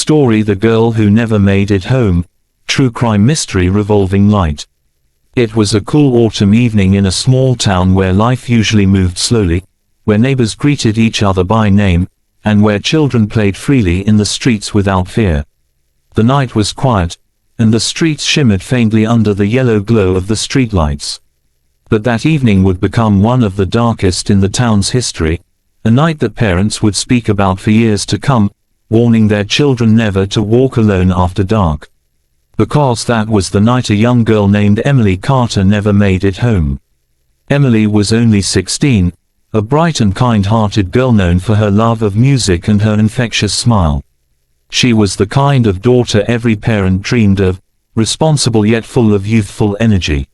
story The Girl Who Never Made It Home, true crime mystery revolving light. It was a cool autumn evening in a small town where life usually moved slowly, where neighbors greeted each other by name, and where children played freely in the streets without fear. The night was quiet, and the streets shimmered faintly under the yellow glow of the streetlights. But that evening would become one of the darkest in the town's history, a night that parents would speak about for years to come, warning their children never to walk alone after dark. Because that was the night a young girl named Emily Carter never made it home. Emily was only 16, a bright and kind-hearted girl known for her love of music and her infectious smile. She was the kind of daughter every parent dreamed of, responsible yet full of youthful energy.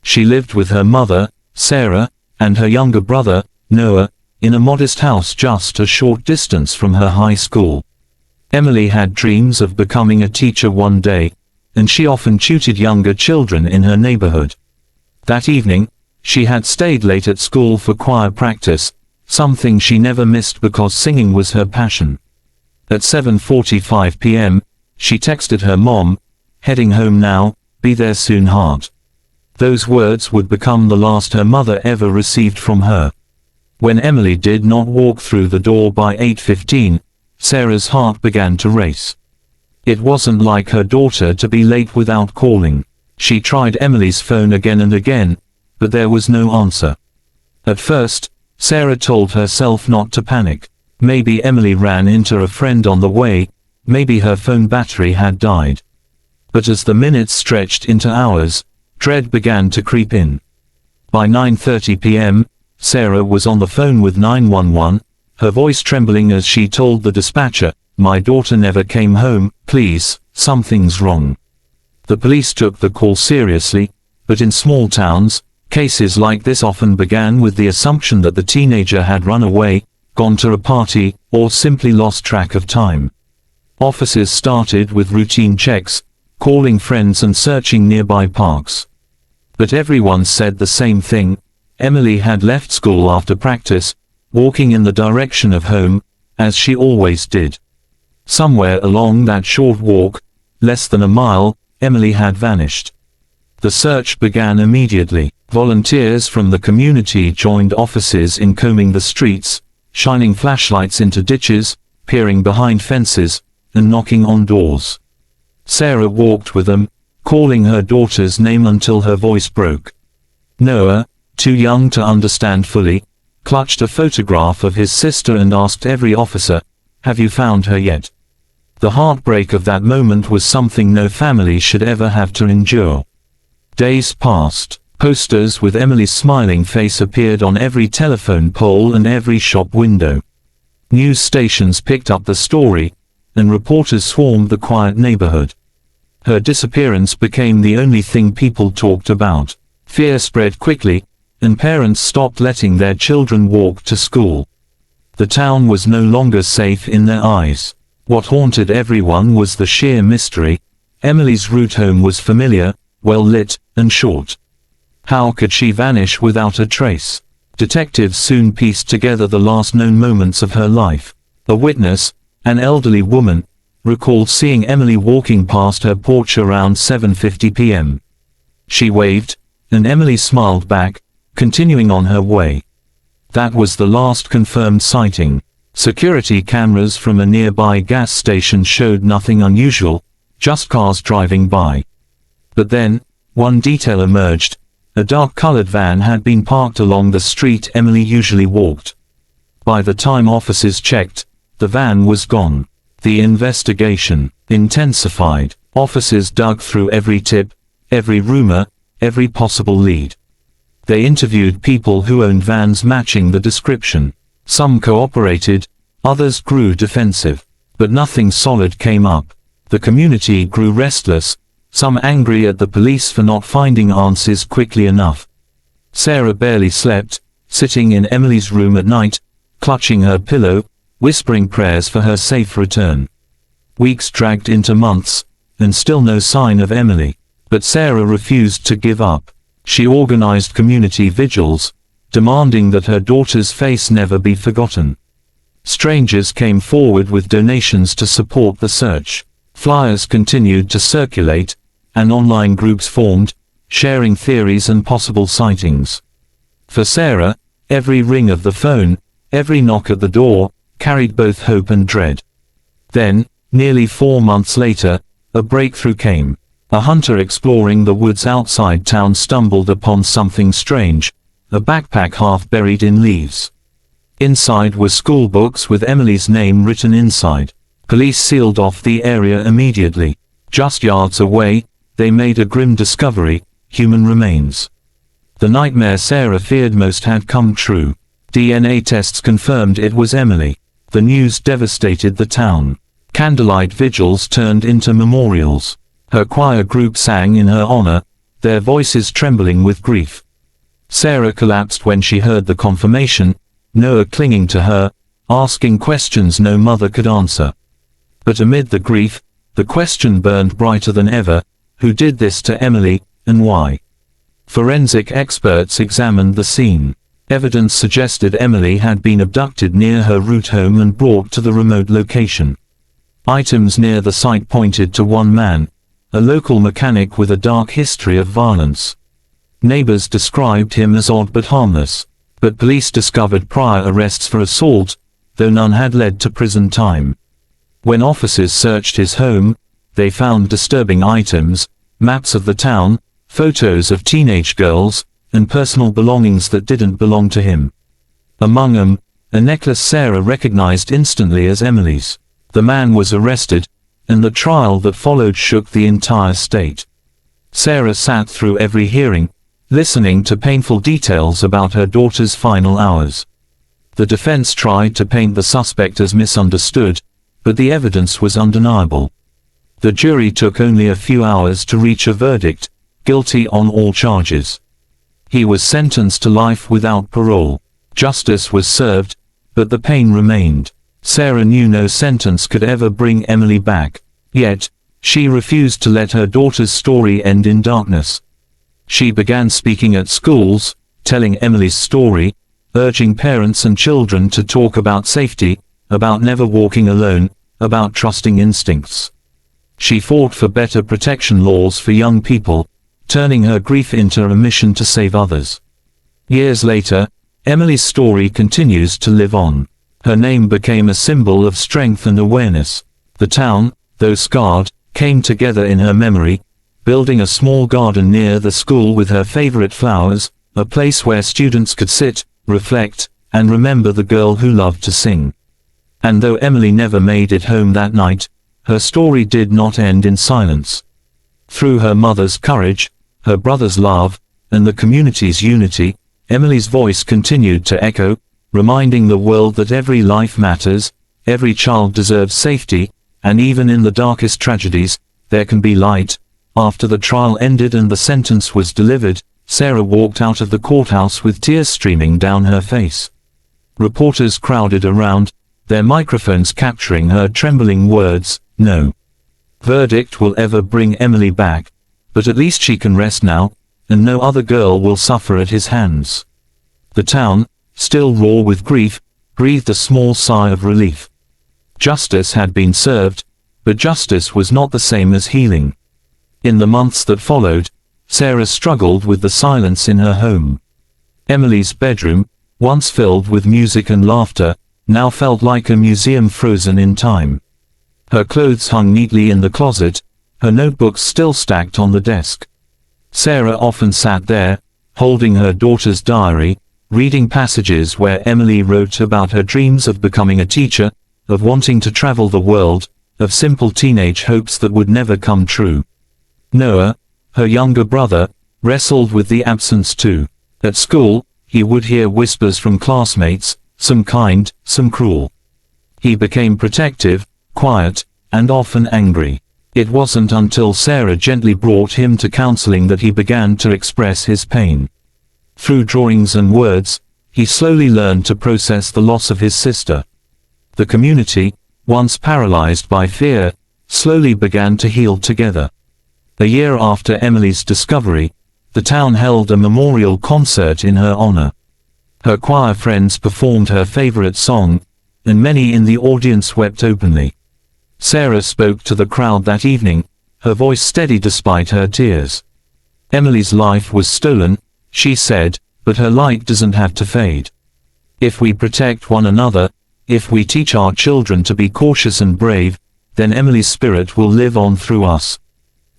She lived with her mother, Sarah, and her younger brother, Noah, in a modest house just a short distance from her high school. Emily had dreams of becoming a teacher one day, and she often tutored younger children in her neighborhood. That evening, she had stayed late at school for choir practice, something she never missed because singing was her passion. At 7:45 p.m., she texted her mom, "Heading home now, be there soon heart." Those words would become the last her mother ever received from her. When Emily did not walk through the door by 8:15, Sarah's heart began to race. It wasn't like her daughter to be late without calling. She tried Emily's phone again and again, but there was no answer. At first, Sarah told herself not to panic. Maybe Emily ran into a friend on the way, maybe her phone battery had died. But as the minutes stretched into hours, dread began to creep in. By 9:30 p.m., Sarah was on the phone with 911, her voice trembling as she told the dispatcher, "My daughter never came home, please, something's wrong." The police took the call seriously, but in small towns, cases like this often began with the assumption that the teenager had run away, gone to a party, or simply lost track of time. Officers started with routine checks, calling friends and searching nearby parks. But everyone said the same thing: Emily had left school after practice, walking in the direction of home, as she always did. Somewhere along that short walk, less than a mile, Emily had vanished. The search began immediately. Volunteers from the community joined officers in combing the streets, shining flashlights into ditches, peering behind fences, and knocking on doors. Sarah walked with them, calling her daughter's name until her voice broke. Noah, too young to understand fully, clutched a photograph of his sister and asked every officer, "Have you found her yet?" The heartbreak of that moment was something no family should ever have to endure. Days passed. Posters with Emily's smiling face appeared on every telephone pole and every shop window. News stations picked up the story, and reporters swarmed the quiet neighborhood. Her disappearance became the only thing people talked about. Fear spread quickly, and parents stopped letting their children walk to school. The town was no longer safe in their eyes. What haunted everyone was the sheer mystery. Emily's route home was familiar, well lit, and short. How could she vanish without a trace? Detectives soon pieced together the last known moments of her life. A witness, an elderly woman, recalled seeing Emily walking past her porch around 7:50 p.m. She waved, and Emily smiled back, continuing on her way. That was the last confirmed sighting. Security cameras from a nearby gas station showed nothing unusual, just cars driving by. But then, one detail emerged. A dark-colored van had been parked along the street Emily usually walked. By the time officers checked, the van was gone. The investigation intensified. Officers dug through every tip, every rumor, every possible lead. They interviewed people who owned vans matching the description. Some cooperated, others grew defensive. But nothing solid came up. The community grew restless, some angry at the police for not finding answers quickly enough. Sarah barely slept, sitting in Emily's room at night, clutching her pillow, whispering prayers for her safe return. Weeks dragged into months, and still no sign of Emily. But Sarah refused to give up. She organized community vigils, demanding that her daughter's face never be forgotten. Strangers came forward with donations to support the search. Flyers continued to circulate, and online groups formed, sharing theories and possible sightings. For Sarah, every ring of the phone, every knock at the door, carried both hope and dread. Then, nearly 4 months later, a breakthrough came. A hunter exploring the woods outside town stumbled upon something strange, a backpack half buried in leaves. Inside were school books with Emily's name written inside. Police sealed off the area immediately. Just yards away, they made a grim discovery: human remains. The nightmare Sarah feared most had come true. DNA tests confirmed it was Emily. The news devastated the town. Candlelight vigils turned into memorials. Her choir group sang in her honor, their voices trembling with grief. Sarah collapsed when she heard the confirmation, Noah clinging to her, asking questions no mother could answer. But amid the grief, the question burned brighter than ever: who did this to Emily, and why? Forensic experts examined the scene. Evidence suggested Emily had been abducted near her route home and brought to the remote location. Items near the site pointed to one man, a local mechanic with a dark history of violence. Neighbors described him as odd but harmless. But police discovered prior arrests for assault, though none had led to prison time. When officers searched his home, they found disturbing items: maps of the town, photos of teenage girls, and personal belongings that didn't belong to him. Among them, a necklace Sarah recognized instantly as Emily's. The man was arrested, and the trial that followed shook the entire state. Sarah sat through every hearing, listening to painful details about her daughter's final hours. The defense tried to paint the suspect as misunderstood, but the evidence was undeniable. The jury took only a few hours to reach a verdict: guilty on all charges. He was sentenced to life without parole. Justice was served, but the pain remained. Sarah knew no sentence could ever bring Emily back. Yet, she refused to let her daughter's story end in darkness. She began speaking at schools, telling Emily's story, urging parents and children to talk about safety, about never walking alone, about trusting instincts. She fought for better protection laws for young people, turning her grief into a mission to save others. Years later, Emily's story continues to live on. Her name became a symbol of strength and awareness. The town, though scarred, came together in her memory, building a small garden near the school with her favorite flowers, a place where students could sit, reflect, and remember the girl who loved to sing. And though Emily never made it home that night, her story did not end in silence. Through her mother's courage, her brother's love, and the community's unity, Emily's voice continued to echo, reminding the world that every life matters, every child deserves safety, and even in the darkest tragedies, there can be light. After the trial ended and the sentence was delivered, Sarah walked out of the courthouse with tears streaming down her face. Reporters crowded around, their microphones capturing her trembling words: "No verdict will ever bring Emily back, but at least she can rest now, and no other girl will suffer at his hands." The town, still raw with grief, breathed a small sigh of relief. Justice had been served, but justice was not the same as healing. In the months that followed, Sarah struggled with the silence in her home. Emily's bedroom, once filled with music and laughter, now felt like a museum frozen in time. Her clothes hung neatly in the closet, her notebooks still stacked on the desk. Sarah often sat there, holding her daughter's diary, reading passages where Emily wrote about her dreams of becoming a teacher, of wanting to travel the world, of simple teenage hopes that would never come true. Noah, her younger brother, wrestled with the absence too. At school, he would hear whispers from classmates, some kind, some cruel. He became protective, quiet, and often angry. It wasn't until Sarah gently brought him to counseling that he began to express his pain. Through drawings and words, he slowly learned to process the loss of his sister. The community, once paralyzed by fear, slowly began to heal together. A year after Emily's discovery, the town held a memorial concert in her honor. Her choir friends performed her favorite song, and many in the audience wept openly. Sarah spoke to the crowd that evening, her voice steady despite her tears. Emily's life was stolen, she said, but her light doesn't have to fade. If we protect one another, if we teach our children to be cautious and brave, then Emily's spirit will live on through us.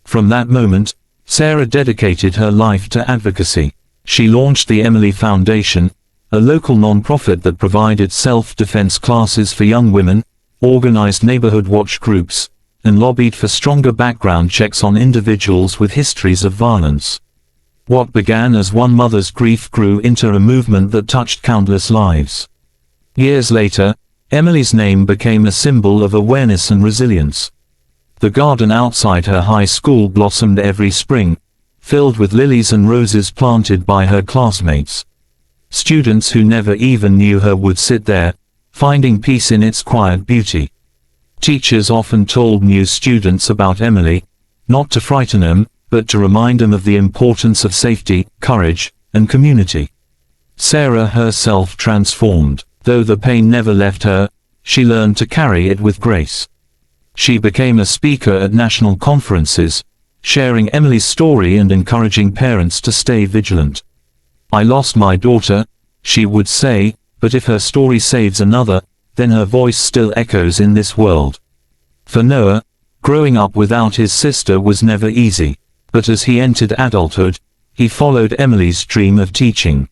From that moment, Sarah dedicated her life to advocacy. She launched the Emily Foundation, a local non-profit that provided self-defense classes for young women, organized neighborhood watch groups, and lobbied for stronger background checks on individuals with histories of violence. What began as one mother's grief grew into a movement that touched countless lives. Years later, Emily's name became a symbol of awareness and resilience. The garden outside her high school blossomed every spring, filled with lilies and roses planted by her classmates. Students who never even knew her would sit there, finding peace in its quiet beauty. Teachers often told new students about Emily, not to frighten them, but to remind them of the importance of safety, courage, and community. Sarah herself transformed. Though the pain never left her, she learned to carry it with grace. She became a speaker at national conferences, sharing Emily's story and encouraging parents to stay vigilant. "I lost my daughter," she would say, "but if her story saves another, then her voice still echoes in this world." For Noah, growing up without his sister was never easy, but as he entered adulthood, he followed Emily's dream of teaching.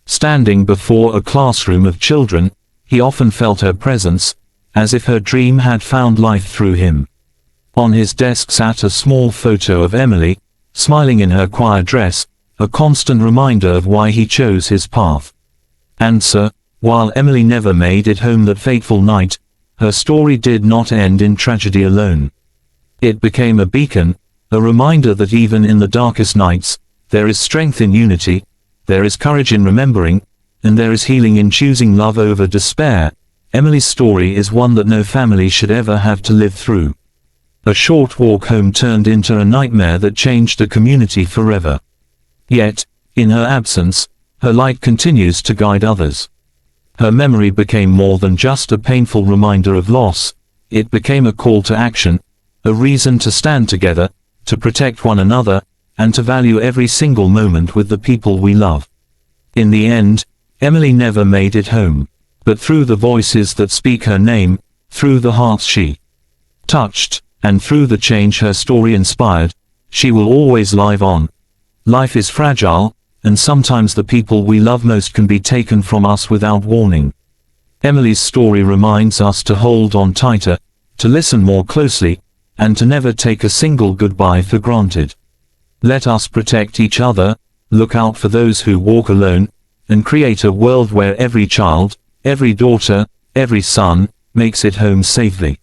Standing before a classroom of children, he often felt her presence, as if her dream had found life through him. On his desk sat a small photo of Emily, smiling in her choir dress, a constant reminder of why he chose his path. Answer: while Emily never made it home that fateful night, her story did not end in tragedy alone. It became a beacon, a reminder that even in the darkest nights, there is strength in unity, there is courage in remembering, and there is healing in choosing love over despair. Emily's story is one that no family should ever have to live through. A short walk home turned into a nightmare that changed a community forever. Yet, in her absence, her light continues to guide others. Her memory became more than just a painful reminder of loss, it became a call to action, a reason to stand together, to protect one another, and to value every single moment with the people we love. In the end, Emily never made it home. But through the voices that speak her name, through the hearts she touched, and through the change her story inspired, she will always live on. Life is fragile, and sometimes the people we love most can be taken from us without warning. Emily's story reminds us to hold on tighter, to listen more closely, and to never take a single goodbye for granted. Let us protect each other, look out for those who walk alone, and create a world where every child, every daughter, every son, makes it home safely.